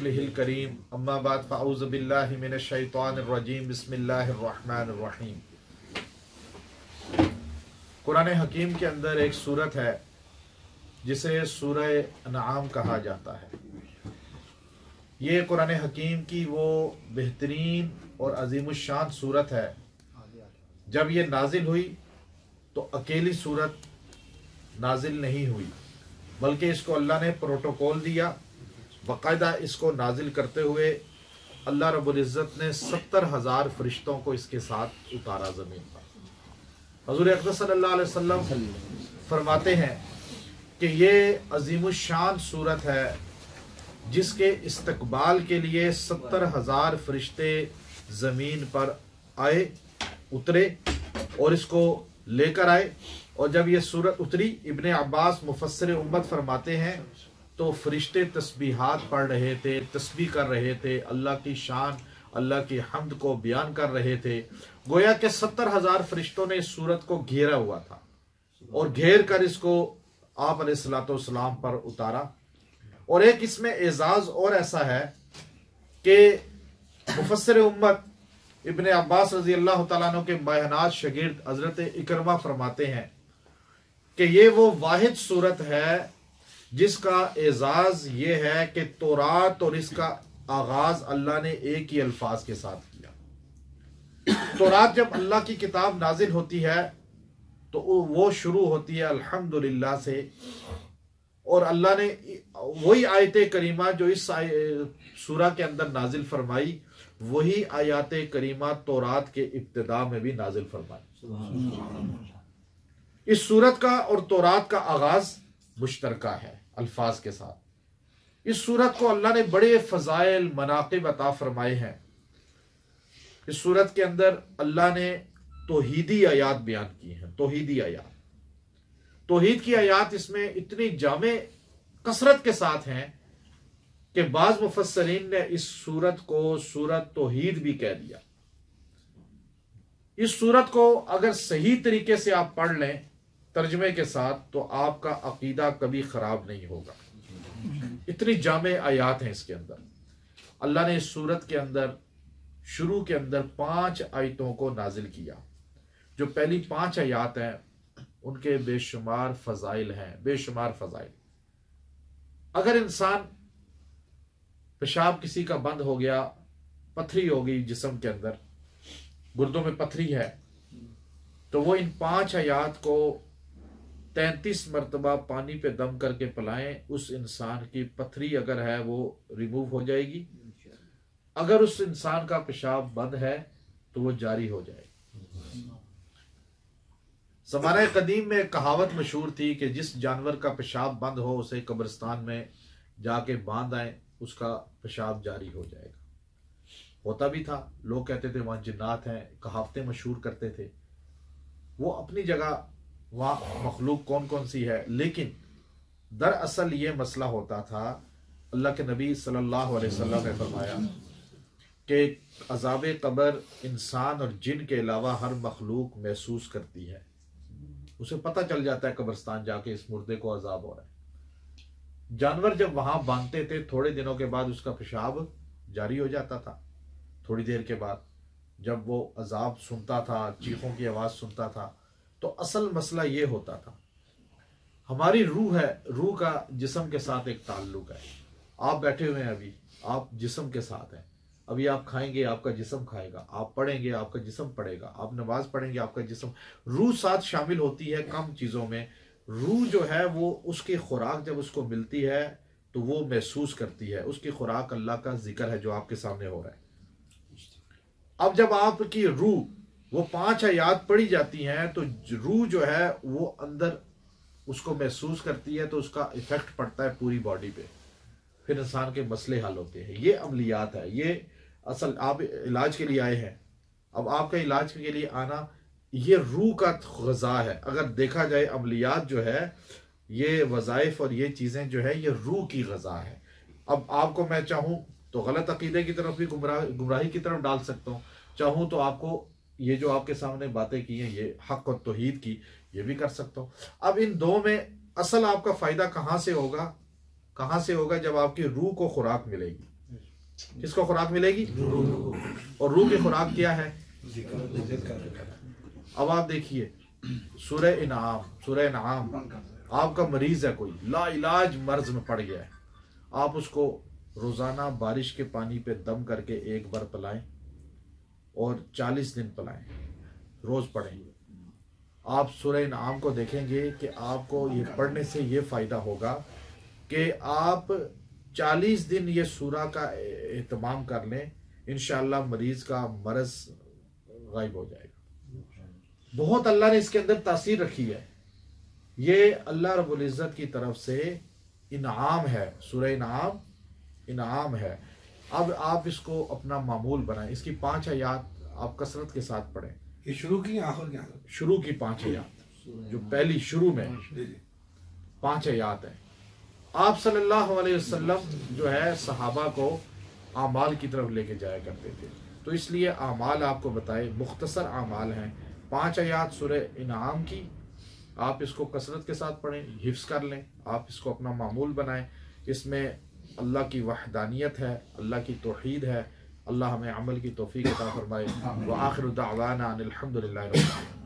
रसूलिहिल करीम अम्मा बाद फ़अऊज़ु बिल्लाहि मिनश शैतानिर रजीम बिस्मिल्लाहिर रहमानिर रहीम। कुरान हकीम के अंदर एक सूरत है जिसे सूरह अनआम कहा जाता है। ये कुरान हकीम की वो बेहतरीन और अजीमुश्शान सूरत है। जब ये नाजिल हुई तो अकेली सूरत नाजिल नहीं हुई, बल्कि इसको अल्लाह ने प्रोटोकॉल दिया। बाकायदा इसको नाजिल करते हुए अल्लाह रब्बुल इज़्ज़त ने 70,000 फरिश्तों को इसके साथ उतारा ज़मीन पर। हज़ूर अक़दस सल्लल्लाहु अलैहि वसल्लम फरमाते हैं कि ये अजीमुश्शान सूरत है जिसके इस्तकबाल के लिए 70,000 फरिश्ते ज़मीन पर आए, उतरे और इसको लेकर आए। और जब ये सूरत उतरी, इब्ने अब्बास मुफस्सिर उम्मत फरमाते हैं तो फरिश्ते तस्बीहात पढ़ रहे थे, तस्बीह कर रहे थे, अल्लाह की शान, अल्लाह की हम्द को बयान कर रहे थे। गोया के 70,000 फरिश्तों ने इस सूरत को घेरा हुआ था और घेर कर इसको आप अलैहिस्सलाम पर उतारा। और एक इसमें एजाज और ऐसा है कि मुफस्सिर उम्मत इब्ने अब्बास रजी अल्लाह तआला अन्हु के बयानात शागिर्द हजरत इकरमा फरमाते हैं कि ये वो वाहिद सूरत है जिसका एजाज ये है कि तौरात और इसका आगाज अल्लाह ने एक ही अल्फाज के साथ किया। तौरात जब अल्लाह की किताब नाजिल होती है तो वो शुरू होती है अल्हम्दुलिल्लाह से, और अल्लाह ने वही आयत करीमा जो इस सूरा के अंदर नाजिल फरमाई, वही आयात करीमा तौरात के इब्तिदा में भी नाजिल फरमाई। इस सूरत का और तौरात का आगाज मुश्तरका है अल्फाज के साथ। इस सूरत को अल्लाह ने बड़े फजाइल मनाकिब अता फरमाए हैं। इस सूरत के अंदर अल्लाह ने तौहीदी आयात बयान की हैं। तौहीदी आयात, तौहीद की आयात इसमें इतनी जामे कसरत के साथ हैं कि बाज मुफस्सरीन ने इस सूरत को सूरत तौहीद भी कह दिया। इस सूरत को अगर सही तरीके से आप पढ़ लें तर्जमे के साथ तो आपका अकीदा कभी खराब नहीं होगा। इतनी जामे आयात हैं इसके अंदर। अल्लाह ने इस सूरत के अंदर शुरू के अंदर 5 आयतों को नाजिल किया। जो पहली 5 आयात हैं उनके बेशुमार फजाइल हैं, बेशुमार फजाइल। अगर इंसान पेशाब किसी का बंद हो गया, पथरी हो गई जिस्म के अंदर, गुर्दों में पथरी है, तो वो इन 5 आयात को 33 मरतबा पानी पे दम करके पिलाएं, उस इंसान की पथरी अगर है वो रिमूव हो जाएगी। अगर उस इंसान का पेशाब बंद है तो वो जारी हो जाएगी। ज़माने कदीम में एक कहावत मशहूर थी कि जिस जानवर का पेशाब बंद हो उसे कब्रिस्तान में जाके बांध आए, उसका पेशाब जारी हो जाएगा। होता भी था, लोग कहते थे वहां जिन्नात हैं, कहावतें मशहूर करते थे। वो अपनी जगह वहां मखलूक कौन कौन सी है, लेकिन दरअसल ये मसला होता था। अल्लाह के नबी सल्लल्लाहु अलैहि वसल्लम ने फरमाया कि अज़ाब कब्र इंसान और जिन के अलावा हर मखलूक महसूस करती है। उसे पता चल जाता है कब्रिस्तान जाके इस मुर्दे को अजाब हो रहा है। जानवर जब वहां बांधते थे, थोड़े दिनों के बाद उसका पेशाब जारी हो जाता था। थोड़ी देर के बाद जब वो अजाब सुनता था, चीखों की आवाज सुनता था, तो असल मसला ये होता था, हमारी रूह है, रूह का जिस्म के साथ एक ताल्लुक है। आप बैठे हुए हैं अभी, आप जिस्म के साथ हैं। अभी आप खाएंगे, आपका जिस्म खाएगा, आप पढ़ेंगे, आपका जिस्म पढ़ेगा, आप नमाज पढ़ेंगे, आपका जिस्म, रूह साथ शामिल होती है कम चीजों में। रूह जो है वो उसकी खुराक जब उसको मिलती है तो वो महसूस करती है। उसकी खुराक अल्लाह का जिक्र है जो आपके सामने हो रहा है। अब जब आपकी रूह वो 5 आयात पढ़ी जाती हैं तो रूह जो है वो अंदर उसको महसूस करती है, तो उसका इफेक्ट पड़ता है पूरी बॉडी पे। फिर इंसान के मसले हल होते हैं। ये अमलियात है। ये असल आप इलाज के लिए आए हैं। अब आपका इलाज के लिए आना ये रूह का ग़ज़ा है। अगर देखा जाए अमलियात जो है, ये वज़ाइफ और ये चीज़ें जो है, ये रूह की ग़ज़ा है। अब आपको मैं चाहूँ तो गलत अकीदे की तरफ भी गुमराही की तरफ डाल सकता हूँ, चाहूँ तो आपको ये जो आपके सामने बातें की हैं, ये हक और तौहीद की, ये भी कर सकता हूँ। अब इन दो में असल आपका फ़ायदा कहाँ से होगा? जब आपकी रूह को खुराक मिलेगी। किसको खुराक मिलेगी? और रूह की खुराक क्या है? अब आप देखिए सूरह इनाम, आपका मरीज है, कोई लाइलाज मर्ज में पड़ गया है, आप उसको रोजाना बारिश के पानी पे दम करके एक बार पिलाएं और 40 दिन पिलाएं, रोज पढ़ें। आप सूरह इनाम को देखेंगे कि आपको ये पढ़ने से ये फायदा होगा कि आप 40 दिन ये सूरा का एहतमाम कर लें, इंशाअल्लाह मरीज का मर्ज गायब हो जाएगा। बहुत अल्लाह ने इसके अंदर तासीर रखी है। ये अल्लाह रब्बुल इज़्ज़त की तरफ से इनाम है, सूरह इनाम है। अब आप इसको अपना मामूल बनाएं। इसकी 5 आयात आप कसरत के साथ पढ़ें। ये शुरू की आखिर की? शुरू की 5 आयात, जो पहली शुरू में 5 आयात है। आप सल्लल्लाहु अलैहि वसल्लम जो है सहाबा को आमाल की तरफ लेके जाया करते थे, तो इसलिए आमाल आपको बताए, मुख्तसर आमाल हैं। 5 आयात सूरह इनाम की, आप इसको कसरत के साथ पढ़ें, हिफ्स कर लें, आप इसको अपना मामूल बनाएं। इसमें अल्लाह की वहदानियत है, अल्लाह की तौहीद है। अल्लाह हमें अमल की तौफीक अता फरमाए। व आखिरु दावाना अनिल हम्दुलिल्लाहि रब्बिल आलमीन।